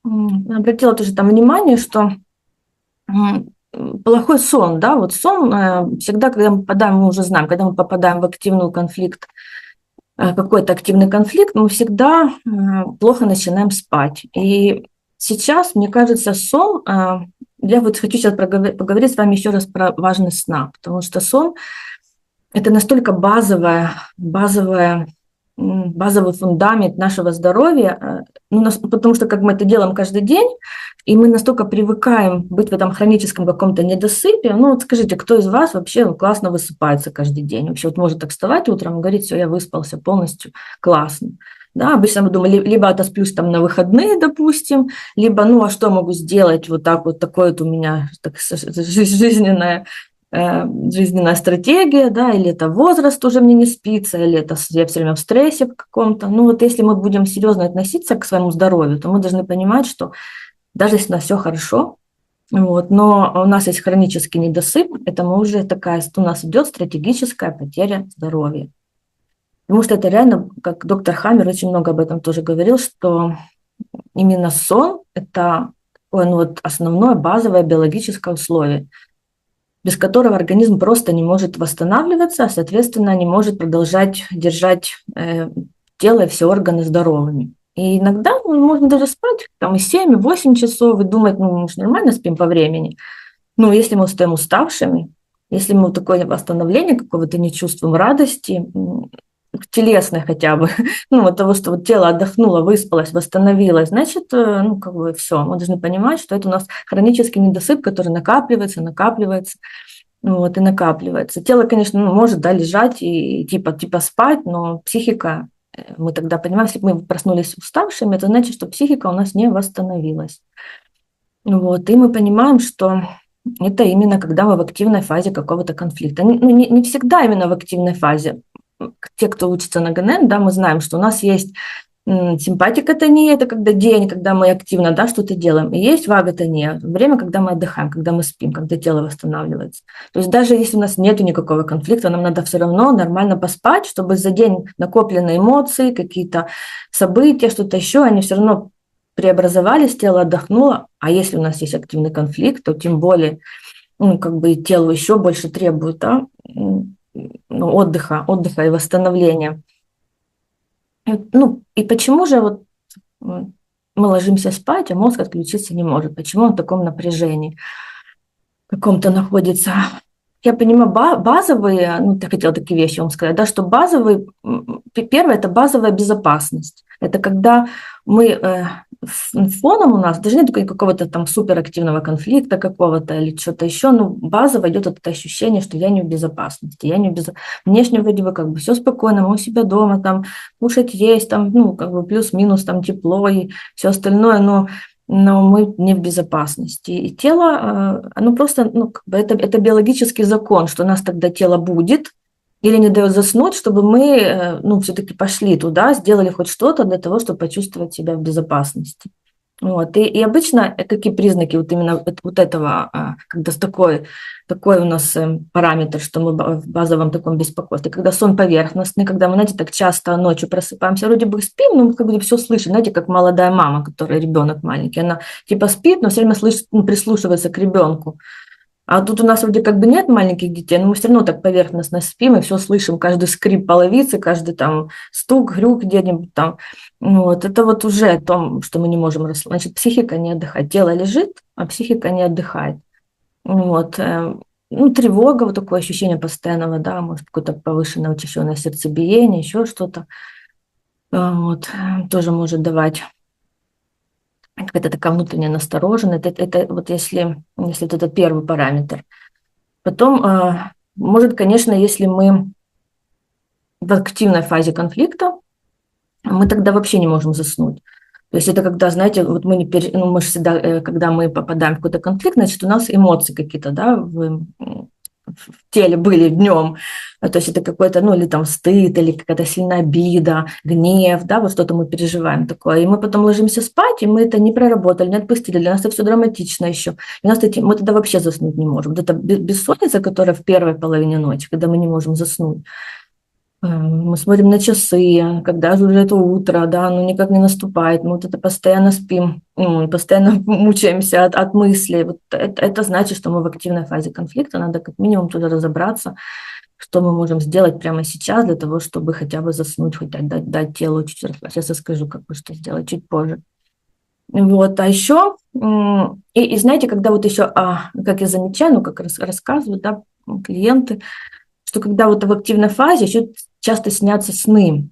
обратила тоже там внимание, что плохой сон, да, вот сон всегда, когда мы попадаем, мы уже знаем, когда мы попадаем в активный конфликт, какой-то активный конфликт, мы всегда плохо начинаем спать. И сейчас, мне кажется, сон, я вот хочу сейчас поговорить с вами еще раз про важность сна, потому что сон – это настолько базовый фундамент нашего здоровья, потому что как мы это делаем каждый день, и мы настолько привыкаем быть в этом хроническом каком-то недосыпе. Ну вот скажите, кто из вас вообще классно высыпается каждый день? Вообще вот может так вставать утром и говорить, все, я выспался полностью, классно. Да, обычно мы думаем, либо отосплюсь там на выходные, допустим, либо, ну, а что могу сделать, вот так вот, такое вот у меня жизненная стратегия, да, или это возраст уже мне не спится, или это я все время в стрессе каком-то. Ну вот если мы будем серьезно относиться к своему здоровью, то мы должны понимать, что даже если у нас все хорошо, вот, но у нас есть хронический недосып, это мы уже у нас идет стратегическая потеря здоровья. Потому что это реально, как доктор Хаммер очень много об этом тоже говорил, что именно сон – это такое, ну, вот основное базовое биологическое условие, без которого организм просто не может восстанавливаться, а, соответственно, не может продолжать держать тело и все органы здоровыми. И иногда можно даже спать там, и 7, и 8 часов, и думать, ну, мы же нормально спим по времени. Но если мы стоим уставшими, если мы такое восстановление какого-то не чувствуем, радости, телесной хотя бы, ну, от того, что вот тело отдохнуло, выспалось, восстановилось, значит, ну, как бы все. Мы должны понимать, что это у нас хронический недосып, который накапливается, ну, вот, и накапливается. Тело, конечно, ну, может, да, лежать и типа спать, но психика, мы тогда понимаем, если мы проснулись уставшими, это значит, что психика у нас не восстановилась. Вот, и мы понимаем, что это именно когда мы в активной фазе какого-то конфликта. Ну, не всегда именно в активной фазе. Те, кто учится на ГНН, да, мы знаем, что у нас есть симпатикотония – это когда день, когда мы активно, да, что-то делаем. И есть ваготония – время, когда мы отдыхаем, когда мы спим, когда тело восстанавливается. То есть даже если у нас нет никакого конфликта, нам надо все равно нормально поспать, чтобы за день накопленные эмоции, какие-то события, что-то еще, они все равно преобразовались, тело отдохнуло. А если у нас есть активный конфликт, то тем более, ну, как бы тело еще больше требует, да, ну, отдыха и восстановления. Ну, и почему же вот мы ложимся спать, а мозг отключиться не может? Почему он в таком напряжении каком-то находится? Я понимаю, базовые, ну, я хотела такие вещи вам сказать, да, что базовые, первое, это базовая безопасность. Это когда мы фоном у нас даже нет какого-то там суперактивного конфликта какого-то или что-то еще, но базово идет это ощущение, что я не в безопасности, внешне вроде бы как бы все спокойно, мы у себя дома, там, кушать есть, там, ну, как бы плюс-минус, там, тепло и все остальное, но мы не в безопасности. И тело, оно просто, ну, как бы это биологический закон, что у нас тогда тело будет или не дает заснуть, чтобы мы, ну, все-таки пошли туда, сделали хоть что-то для того, чтобы почувствовать себя в безопасности. Вот. И обычно какие признаки вот именно вот этого, когда такой у нас параметр, что мы в базовом таком беспокойстве, когда сон поверхностный, когда мы, знаете, так часто ночью просыпаемся, вроде бы спим, но мы как бы все слышим, знаете, как молодая мама, которая ребенок маленький, она типа спит, но все время слышит, ну, прислушивается к ребенку. А тут у нас вроде как бы нет маленьких детей, но мы все равно так поверхностно спим и все слышим, каждый скрип половицы, каждый там стук, грюк где-нибудь там. Вот, это вот уже о том, что мы не можем расслабиться. Значит, психика не отдыхает. Тело лежит, а психика не отдыхает. Вот. Ну, тревога, вот такое ощущение постоянного, да, может, какое-то повышенное учащенное сердцебиение, еще что-то. Вот, тоже может давать какая-то такая внутренняя настороженность. Это вот если вот это первый параметр. Потом, может, конечно, если мы в активной фазе конфликта, мы тогда вообще не можем заснуть. То есть это когда, знаете, вот мы ну, мы же всегда, когда мы попадаем в какой-то конфликт, значит, у нас эмоции какие-то, да, в теле были днем. То есть это какой-то, ну, или там стыд, или какая-то сильная обида, гнев, да, вот что-то мы переживаем такое. И мы потом ложимся спать, и мы это не проработали, не отпустили. Для нас это все драматично еще. И мы тогда вообще заснуть не можем. Вот это бессонница, которая в первой половине ночи, когда мы не можем заснуть. Мы смотрим на часы, когда же уже это утро, да, оно никак не наступает, мы вот это постоянно спим, постоянно мучаемся от мыслей. Вот это значит, что мы в активной фазе конфликта, надо как минимум туда разобраться, что мы можем сделать прямо сейчас для того, чтобы хотя бы заснуть, хоть дать телу чуть-чуть расслабиться. Сейчас я скажу, как бы что сделать чуть позже. Вот, а еще, и знаете, когда вот еще, как я замечаю, как рассказывают, да, клиенты, что когда вот в активной фазе еще часто снятся сны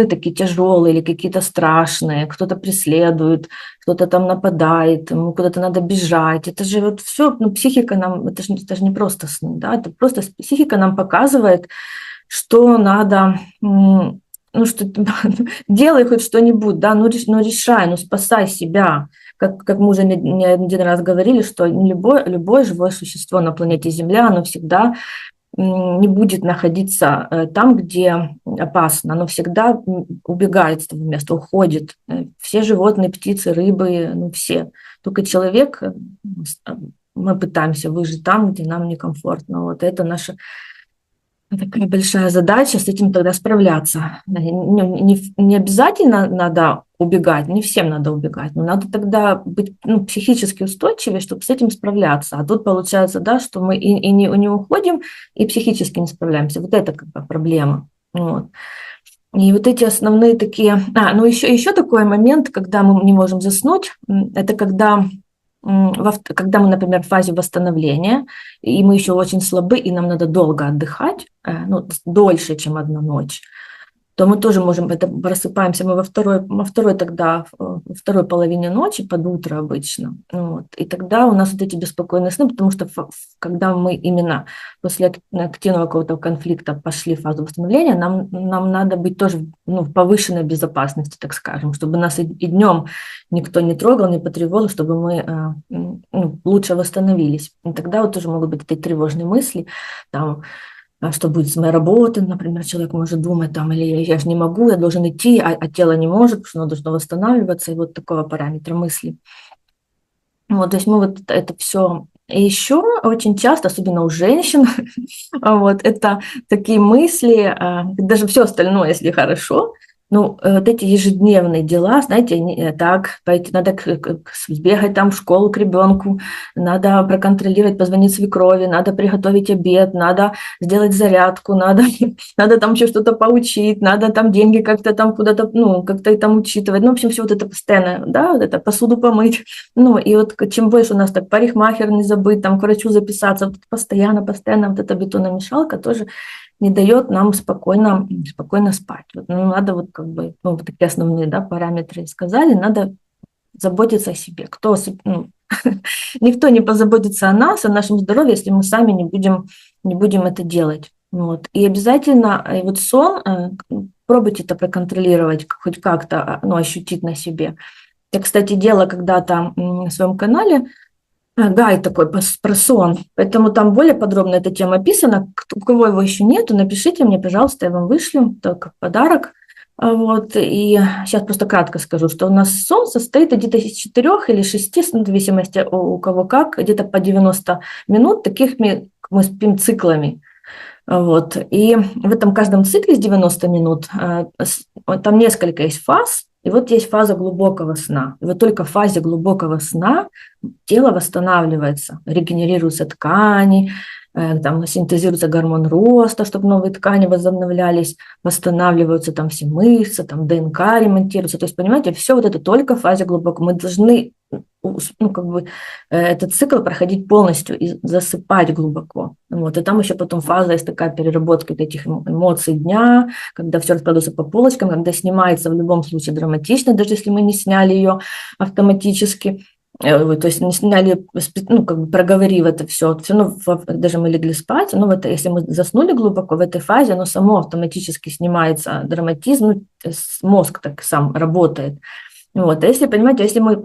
такие тяжелые или какие-то страшные, кто-то преследует, кто-то там нападает, ему куда-то надо бежать. Это же вот все, психика нам, это же не просто сны, да, это просто психика нам показывает, что надо, что делай хоть что-нибудь, да, решай, спасай себя. Как мы уже не один раз говорили, что любое живое существо на планете Земля, оно всегда не будет находиться там, где опасно, оно всегда убегает с того места, уходит. Все животные, птицы, рыбы, все. Только человек, мы пытаемся выжить там, где нам некомфортно. Вот это наша такая большая задача, с этим тогда справляться. Не обязательно надо убегать, не всем надо убегать, но надо тогда быть психически устойчивее, чтобы с этим справляться. А тут получается, да, что мы и не уходим, и психически не справляемся. Вот это как бы проблема. Вот. И вот эти основные такие... еще такой момент, когда мы не можем заснуть, это когда мы, например, в фазе восстановления, и мы еще очень слабы, и нам надо долго отдыхать, дольше, чем одна ночь, то мы тоже можем, это просыпаемся мы во второй половине ночи, под утро обычно. Вот. И тогда у нас вот эти беспокойные сны, потому что когда мы именно после активного какого-то конфликта пошли в фазу восстановления, нам надо быть тоже в повышенной безопасности, так скажем, чтобы нас и днем никто не трогал, не потревожил, чтобы мы лучше восстановились. И тогда вот тоже могут быть эти тревожные мысли, там, что будет с моей работой, например, человек может думать, или я же не могу, я должен идти, а тело не может, потому что оно должно восстанавливаться, и вот такого параметра мысли. Вот, то есть мы вот это все. И еще очень часто, особенно у женщин, вот это такие мысли, даже все остальное, если хорошо, вот эти ежедневные дела, знаете, так, пойти, надо сбегать там в школу к ребенку, надо проконтролировать, позвонить свекрови, надо приготовить обед, надо сделать зарядку, надо там еще что-то поучить, надо там деньги как-то там куда-то, как-то там учитывать. В общем, все вот это постоянно, да, вот это посуду помыть. И вот чем больше у нас так парикмахер не забыть, там к врачу записаться, вот постоянно вот эта бетономешалка тоже не дает нам спокойно спать. Надо вот такие основные, да, параметры сказали, надо заботиться о себе. Никто не позаботится о нас, о нашем здоровье, если мы сами не будем это делать. Вот. И обязательно вот сон, пробуйте это проконтролировать, хоть как-то ощутить на себе. Я, кстати, делала когда-то на своем канале гайд такой про сон, поэтому там более подробно эта тема описана. У кого его еще нету, напишите мне, пожалуйста, я вам вышлю, это как подарок. Вот, и сейчас просто кратко скажу, что у нас сон состоит где-то из 4 или 6, в зависимости у кого как, где-то по 90 минут, таких мы спим циклами. Вот, и в этом каждом цикле из 90 минут там несколько есть фаз, и вот есть фаза глубокого сна. И вот только в фазе глубокого сна тело восстанавливается, регенерируются ткани, там синтезируется гормон роста, чтобы новые ткани возобновлялись, восстанавливаются там все мышцы, там ДНК ремонтируется. То есть, понимаете, все вот это только в фазе глубокого. Мы должны этот цикл проходить полностью и засыпать глубоко. Вот. И там еще потом фаза есть такая переработка этих эмоций дня, когда все раскладывается по полочкам, когда снимается в любом случае драматично, даже если мы не сняли ее автоматически. То есть не сняли, проговорив это все равно даже мы легли спать, если мы заснули глубоко в этой фазе, оно само автоматически снимается драматизм, мозг так сам работает. Вот. А если, понимаете, если мы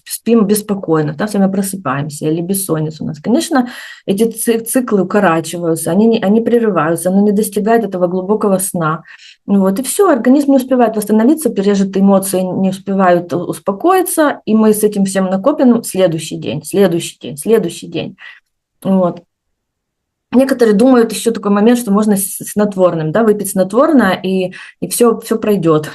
спим беспокойно, там все время просыпаемся, или бессонница у нас, конечно, эти циклы укорачиваются, они прерываются, они не достигают этого глубокого сна. Вот. И все, организм не успевает восстановиться, пережитые эмоции не успевают успокоиться, и мы с этим всем накопим следующий день. Вот. Некоторые думают еще такой момент, что можно снотворным, да, выпить снотворное, и все пройдет.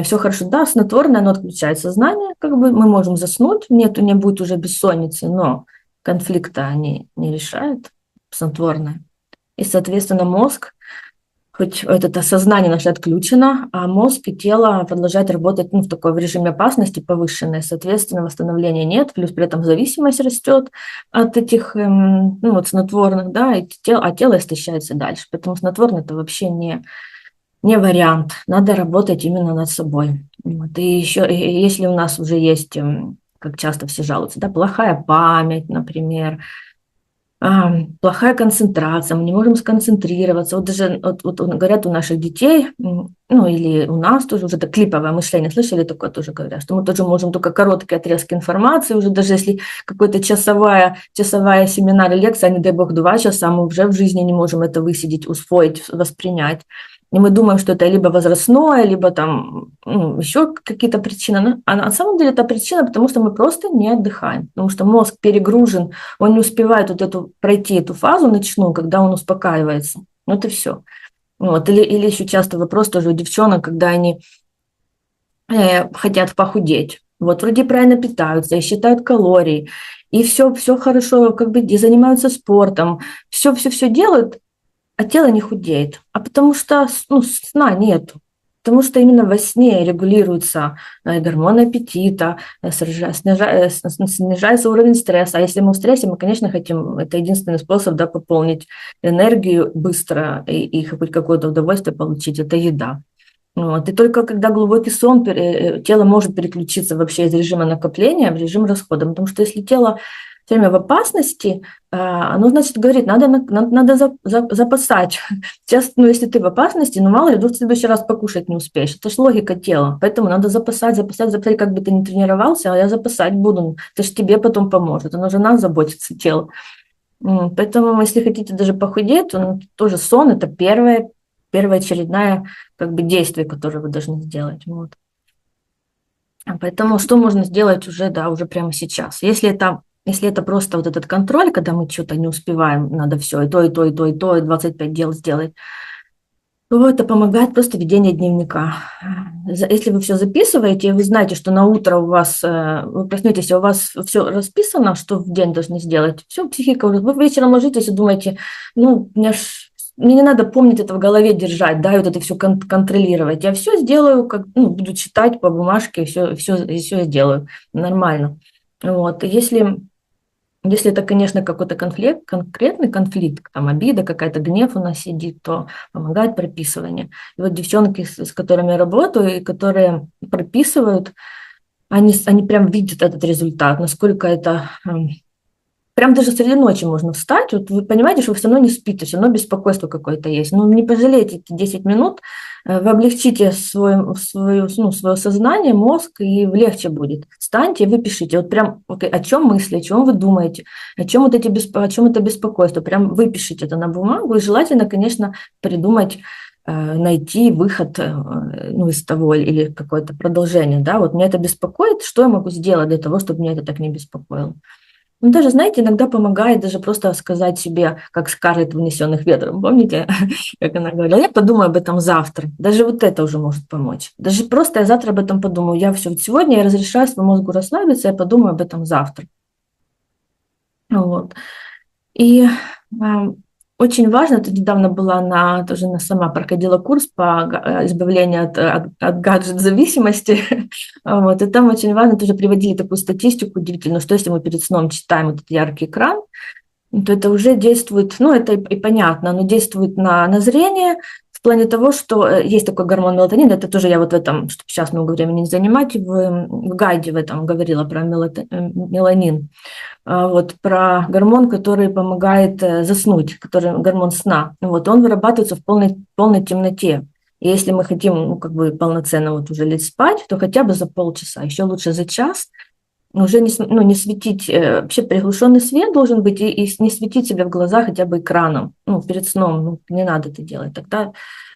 Все хорошо, да, снотворное, оно отключает сознание, как бы мы можем заснуть, не будет уже бессонницы, но конфликта они не решают, снотворное. И, соответственно, мозг, хоть это сознание наше отключено, а мозг и тело продолжают работать в такой в режиме опасности повышенной, соответственно, восстановления нет, плюс при этом зависимость растет от этих снотворных, да, а тело истощается дальше. Поэтому снотворное это вообще не вариант. Надо работать именно над собой. Вот. И еще, если у нас уже есть, как часто все жалуются, да, плохая память, например, плохая концентрация, мы не можем сконцентрироваться. Вот даже говорят у наших детей, ну или у нас тоже уже это клиповое мышление, слышали такое тоже говорят, что мы тоже можем только короткие отрезки информации, уже даже если какой-то часовая семинар или лекция, не дай бог 2 часа, мы уже в жизни не можем это высидеть, усвоить, воспринять. И мы думаем, что это либо возрастное, либо там еще какие-то причины. А на самом деле это причина, потому что мы просто не отдыхаем, потому что мозг перегружен, он не успевает пройти эту фазу ночную, когда он успокаивается. Вот и все. Вот. Или еще часто вопрос тоже у девчонок, когда они хотят похудеть. Вот вроде правильно питаются и считают калории, и все хорошо, как бы и занимаются спортом, все делают, а тело не худеет. А потому что сна нету. Потому что именно во сне регулируются гормоны аппетита, снижается уровень стресса. А если мы в стрессе, мы, конечно, хотим, это единственный способ, да, пополнить энергию быстро и хоть какое-то удовольствие получить, это еда. Вот. И только когда глубокий сон, тело может переключиться вообще из режима накопления в режим расхода. Потому что если тело все время в опасности, оно, значит, говорит, надо запасать. Сейчас, если ты в опасности, мало ли, вдруг в следующий раз покушать не успеешь. Это же логика тела. Поэтому надо запасать, как бы ты ни тренировался, а я запасать буду. Это же тебе потом поможет. Оно же нас заботится, тело. Поэтому, если хотите даже похудеть, то тоже сон – это первоочередное как бы действие, которое вы должны сделать. Вот. Поэтому что можно сделать уже прямо сейчас? Если это просто вот этот контроль, когда мы что-то не успеваем, надо все, и то, и 25 дел сделать, то это помогает просто ведение дневника. Если вы все записываете, и вы знаете, что на утро у вас, вы проснетесь, и у вас все расписано, что в день должны сделать, все, психика уже, вы вечером ложитесь и думаете, мне не надо помнить это в голове держать, да, и вот это все контролировать. Я все сделаю, буду читать по бумажке, и все сделаю нормально. Вот. Если это, конечно, какой-то конкретный конфликт, там обида, какая-то гнев у нас сидит, то помогает прописывание. И вот девчонки, с которыми я работаю, и которые прописывают, они прям видят этот результат, насколько это... Прям даже среди ночи можно встать, вот вы понимаете, что вы все равно не спите, все равно беспокойство какое-то есть. Но не пожалейте эти 10 минут, вы облегчите свое сознание, мозг, и легче будет. Встаньте и выпишите. Вот прям о чем мысли, о чем вы думаете, о чем это беспокойство. Прям выпишите это на бумагу, и желательно, конечно, придумать, найти выход из того или какое-то продолжение. Да? Вот меня это беспокоит, что я могу сделать для того, чтобы меня это так не беспокоило. Даже, знаете, иногда помогает даже просто сказать себе, как Скарлетт в «Унесенных ветром». Помните, как она говорила? Я подумаю об этом завтра. Даже вот это уже может помочь. Даже просто я завтра об этом подумаю. Сегодня я разрешаю своему мозгу расслабиться, я подумаю об этом завтра. Вот. И очень важно, тут недавно была сама проходила курс по избавлению от гаджет-зависимости, вот, и там очень важно, тоже приводили такую статистику удивительную, что если мы перед сном читаем этот яркий экран, то это уже действует, это и понятно, оно действует на зрение, в плане того, что есть такой гормон мелатонин, это тоже я вот в этом, чтобы сейчас много времени не занимать, в гайде в этом говорила про меланин. Вот, про гормон, который помогает заснуть, который гормон сна. Вот, он вырабатывается в полной темноте. И если мы хотим полноценно уже лечь спать, то хотя бы за полчаса, еще лучше за час, уже не светить, вообще приглушенный свет должен быть, и не светить себя в глаза хотя бы экраном, перед сном, не надо это делать.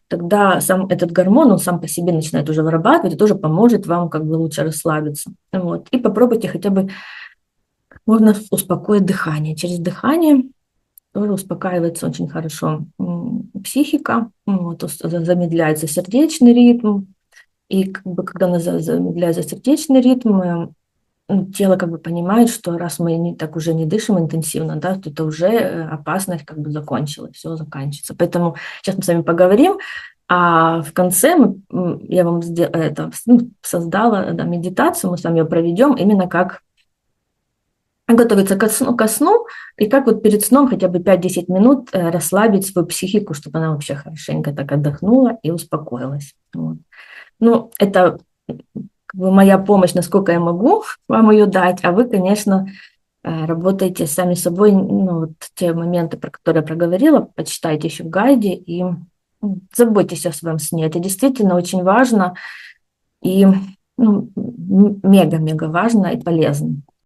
Тогда сам этот гормон, он сам по себе начинает уже вырабатывать, и тоже поможет вам лучше расслабиться. Вот. И попробуйте хотя бы, можно успокоить дыхание. Через дыхание тоже успокаивается очень хорошо психика, вот, замедляется сердечный ритм, и как бы, когда замедляется сердечный ритм, тело как бы понимает, что раз мы не, так уже не дышим интенсивно, да, то это уже опасность как бы закончилась, все заканчивается. Поэтому сейчас мы с вами поговорим, а в конце я вам создала, да, медитацию, мы с вами ее проведем именно как готовиться ко сну, и как вот перед сном хотя бы 5-10 минут расслабить свою психику, чтобы она вообще хорошенько так отдохнула и успокоилась. Вот. Ну, это как бы моя помощь, насколько я могу вам ее дать, а вы, конечно, работаете сами с собой, ну, вот те моменты, про которые я проговорила, почитайте еще в гайде и заботьтесь о своем сне. Это действительно очень важно и, ну, мега-мега важно и полезно.